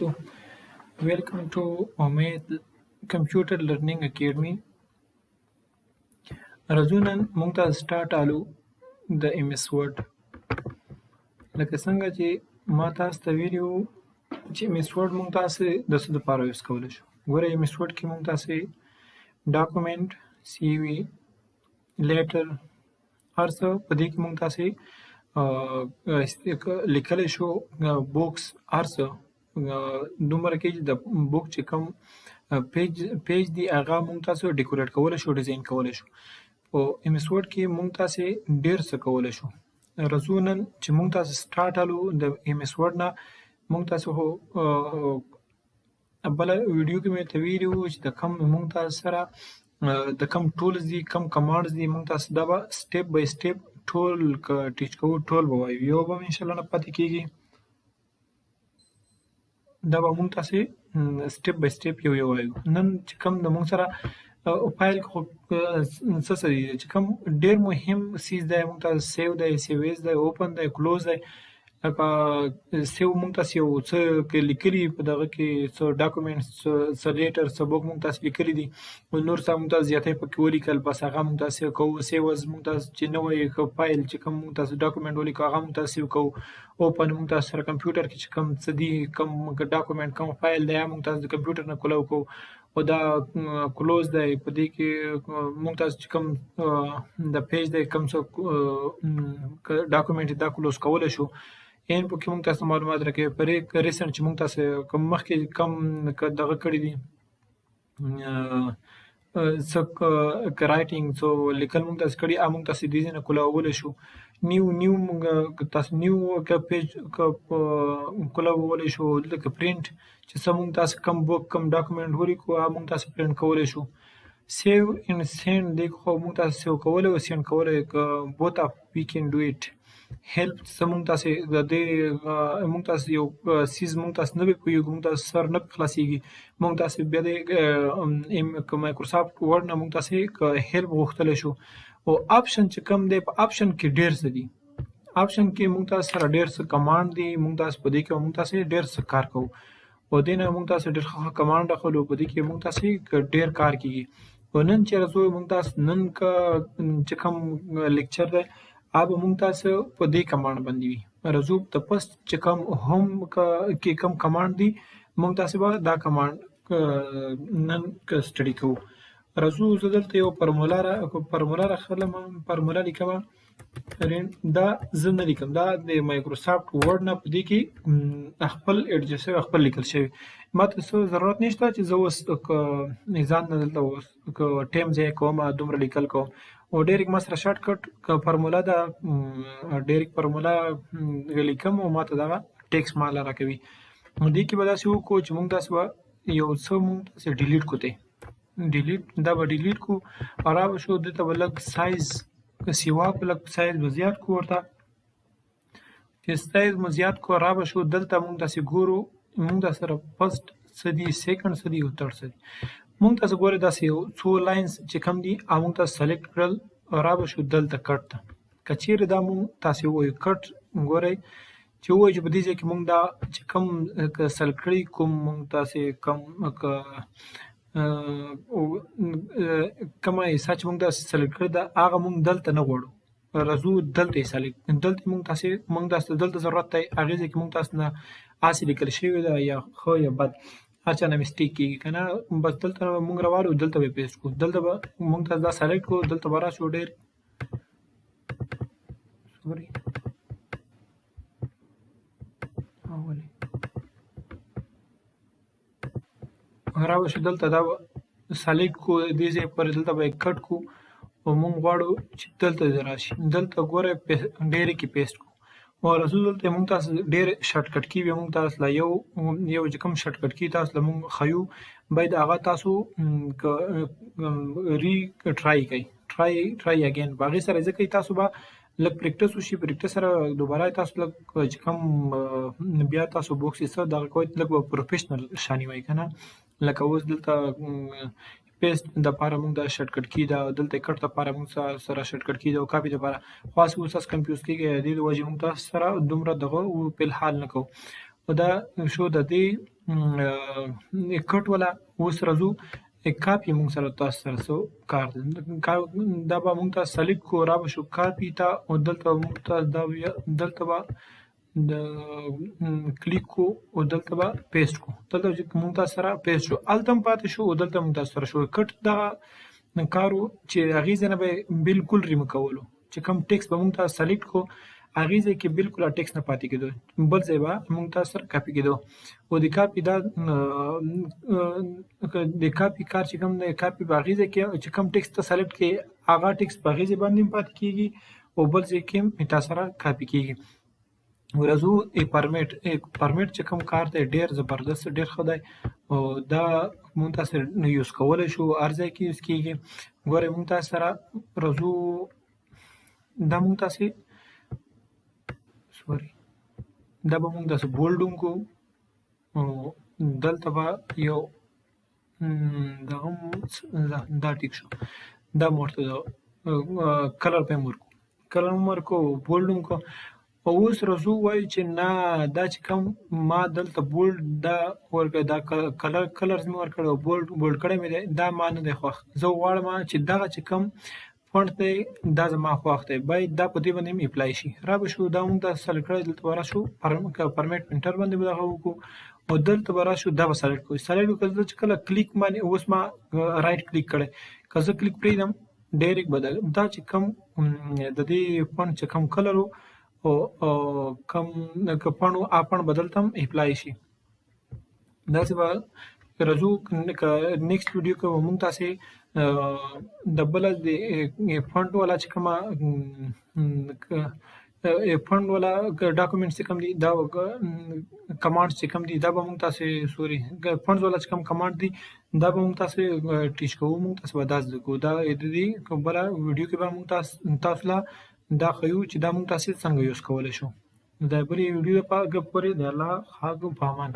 وبرکاته. Welcome to Umaid Computer Learning Academy. راځو نن موږ ته سټارټ آلو د ایم ایس ورډ. لکه څنګه چې ما تاسو ته ویلي وو چې ایم ایس ورډ موږ تاسې د څه دپاره یوز کولی شو. ګوره ایم ایس ورډ کې موږ تاسې ډاکومنټ، سی وي، لیټر، هر څه په دې کې موږ تاسې لیکلی شو. بوکس هر څه دومره کې چې د بوک چې کوم پیج دی هغه موږ تاسو ډیکوریټ کولی شو، ډیزاین کولی شو. په ایم ایس ورډ کې موږ تاسې ډېر څه کولی شو. راځو نن چې موږ تاسې سټارټ آلو د ایم ایس ورډ نه. موږ تاسې خو بله ویډیو کې مې ته ویلي وو چې د کوم موږ تاسو سره د کوم ټولز دي، کوم کمانډز دي، موږ تاسو دا به سټیپ بای سټیپ ټول ټیچ کوو، ټول به وایو، یو به انشاءالله نه پاتې کېږي. دا به موږ تاسې سټیپ بای سټیپ یو یو وایو. نن چې کوم د موږ سره فایل خو څه دي چې کوم ډېر مهم څیز دی، موږ تاسې سیو دی، سیویز دی، اوپن دی، کلوز دی. لکه سیو موږ تاسې یو څه لیکلي په دغه کې، څه ډاکومنټس، څه لیټر، څه بوک موږ تاسې لیکلي دي، نور څه موږ تاسې زیاتی پکې ولیکل، بس هغه موږ تاسې کوو. سیو از موږ تاسې چې نوی فایل چې کوم موږ تاسې ډاکومنټ ولیکو هغه موږ تاسې سیو کوو. اوپن موږ تاسې سره کمپیوټر کې چې کوم څه دي، کوم ډاکومنټ، کوم فایل دی، هغه موږ تاسې د کمپیوټر نه کولو کوو. او دا کلوز دی، په دې کې موږ تاسې چې کوم د پیج دی، کوم څه ډاکومنټ دا کلوز کولی شو. این پکې موږ تاسو معلومات راکوي. په ریسنټ چې موږ تاسو کوم مخکې کوم دغه کړي دي، څه رایټینګ، څه لیکل موږ تاسو کړي، هغه موږ تاسو دې ځای نه کولولی شو. نیو موږ تاسو نیو پیج کولولی شو. لکه پرنټ چې څه موږ تاسو کوم بوک، کوم ډاکومنټ ولیکو هغه موږ تاسو پرنټ کولی شو. سیو اینډ سینډ دی خو موږ تاسو سیو کولی او سینډ کولی، بوت اف وی کین ډو اټ. هیلپ څه موږ تاسې د دې موږ تاسې یو څیز موږ تاسې نه پرې پوهېږو، موږ تاسې سر نه پرې خلاصېږي، موږ تاسې بیا د مایکروسافټ ورډ نه موږ تاسې هیلپ غوښتلی شو. او آپشن چې کوم دی، په آپشن کې ډېر څه دي. آپشن کې موږ تاسې سره ډېر څه کمانډ دي، موږ تاسې په دې کې موږ تاسې ډېر څه کار کوو. او دې نه موږ تاسې ډېر ښه کمانډ اخلو، په دې کې موږ تاسې ډېر کار کېږي. او نن چې راځو موږ تاسې نن چې کوم لیکچر دی هغه به موږ تاسو په دې کمانډ باندې وي. راځو د فسټ چې کوم هم کې کوم کمانډ دي، موږ تاسو به دا کمانډ نن سټډي کوو. راځو زه دلته یو فارمولا راخلم، فارمولا لیکمه. دا زه نه لیکم، دا د مایکروسافټ ورډ نه په دې کې خپل ایډجسټ شوی، خپل لیکل شوی. ما ته څه ضرورت نشته چې زه اوس ځان نه دلته اوس ټایم ضایع کوم، دومره لیکل کوم. او ډایرکټ ما سره شارټ کټ فارمولا ده، ډایرکټ فارمولا لیکم او ما ته دغه ټیکس ماله راکوي. نو دې کې به داسې وکړو چې موږ تاسې به یو څه موږ تاسې ډیلیټ کړو. دا به ډیلیټ کړو او را به شو دلته به لږ سایز سیوا په لږ سایز به زیات کړو. ورته چې سایز مو زیات کړو را به شو دلته موږ تاسې ګورو موږ دا سره فسټ څه دي، سیکنډ څه دي او ترډ څه دي. موږ تاسې ګورئ داسې یو څو لاینز چې کوم دي هغه موږ تاسې سلیکټ کړل او را به شو دلته کټ ته. که چیرې دا موږ تاسې ووایو کټ، ګورئ چې ووایو چې په دې ځای کې موږ دا چې کوم سلیکټ کړي، کوم موږ تاسې کومه حصه چې موږ تاسې سلیکټ کړې ده هغه موږ دلته نه غواړو. راځو دلته یې سلیکټ، دلته موږ تاسې دلته ضرورت دی، هغې ځای کې موږ تاسې نه هسې لیکل شوې ده یا ښه یا بد، هر چا نه مسټیک کېږي که نه. بس دلته موږ راوالو، دلته به یې پیسټ کړو، دلته به موږ تاسې دا سلیکټ کړو، دلته به راشو ډېر را به شو دلته دا به سلیکټ کړو، دې ځای پورې دلته به یې کټ کړو او موږ غواړو چې دلته دې راشي. دلته ګورئ ډایرکټ یې پیسټ کړو. او راځو دلته موږ تاسو ډېر شارټ کټ کي به موږ تاسو له یو چې کوم شارټ کټ کي تاسو له موږ ښیو، باید هغه تاسو ری ټرای کوئ، ټرای اګین. په هغې سره ځکه تاسو به لږ پریکټس وشي، پریکټس سره دوباره تاسو لږ چې کوم بیا تاسو بوکس یې څه دغه کوئ، لږ به پروفیشنل شانې وایي که نه. لکه اوس دلته پیسټ دپاره موږ دا شارټ کټ کی ده، دلته کټ دپاره موږ سره شارټ کټ کی ده، او کاپي دپاره خاص اوس تاسو کنفیوز کېږئ، د دې د وجې موږ تاسو سره دومره دغه فی الحال نه کوو. او دا شو د دې کټ والا اوس راځو کاپي مونږ سره تاسو سره څه کار دی دا به مونږ ته سلیکټ کو را به شو کاپي ته او دلته مونږ ته دلته به د کلیک کو او دلته به پیسټ کو دلته چې مونږ ته سره پیسټ شو هلته هم پاتې شو او دلته مونږ ته سره شو کټ دغه کارو چې هغې ځای نه به بالکل ریمو کولو چې کوم ټیکس به مونږ ته سلیکټ کو هغې ځای کې بالکل ټیکس نه پاتې کېدو بل ځای به مونږ ته سره کاپي کېدو او د کاپي دا د کاپي کار چې کوم دی کاپي به هغې ځای کې چې کوم ټیکس ته سلیکټ کړې هغه ټیکس په هغې ځای باندې هم پاتې کېږي او بل ځای کې هم تا سره کاپي کېږي ورځو فارمیټ چې کوم کار دی ډېر زبردست ډېر ښه دی او دا مونږ تاسو یوز کولی شو هر ځای کې یوز کېږي ګورئ مونږ تاسو سره راځو دا مونږ تاسې دا به مونږ داسې بولډ هم کوو او دلته به یو دغه دا ټیک شو دا مو ورته کلر به هم ورکړو کلر هم ورکړو بولډ هم کړو او اوس راځو وایو چې نه دا چې کوم ما دلته بولډ دا ورکړی دا کلرز مې ورکړی او بولډ کړی مې دی دا ما نه دی خوښ زه غواړم چې دغه چې کوم فونټ دی دا زما خوښ دی باید دا په دې باندې هم اپلای شي را به شو دا مونږ دا سلیکټ کړی دلته به راشو فارمیټ پرنټر باندې به دغه وکړو او دلته به راشو دا به سلیکټ کړو سلیکټ وکړو چې کله کلیک باندې اوس ما رایټ کلیک کړی که زه کلیک پرېږدم ډایرکټ به دا چې کوم د دې فونټ چې کوم کلر و او کوم پڼ و هغه پڼ به دلته هم اپلای شي داسې به راځو نیکسټ ویډیو کې به مونږ تاسې د بله د فنډ والا چې کومه فنډ والا ډاکومنټس چې کوم دي دا کمانډس چې کوم دي دا به مونږ تاسې فنډز والا چې کوم کمانډ دي دا به مونږ تاسې ټیچ کوو مونږ تاسې به دا زده کوو دا د دې بله ویډیو کې به مونږ تاسو له دا ښیو چې دا مونږ تاسې څنګه یوز کولی شو د بلې ویډیو پورې د الله خاک په امان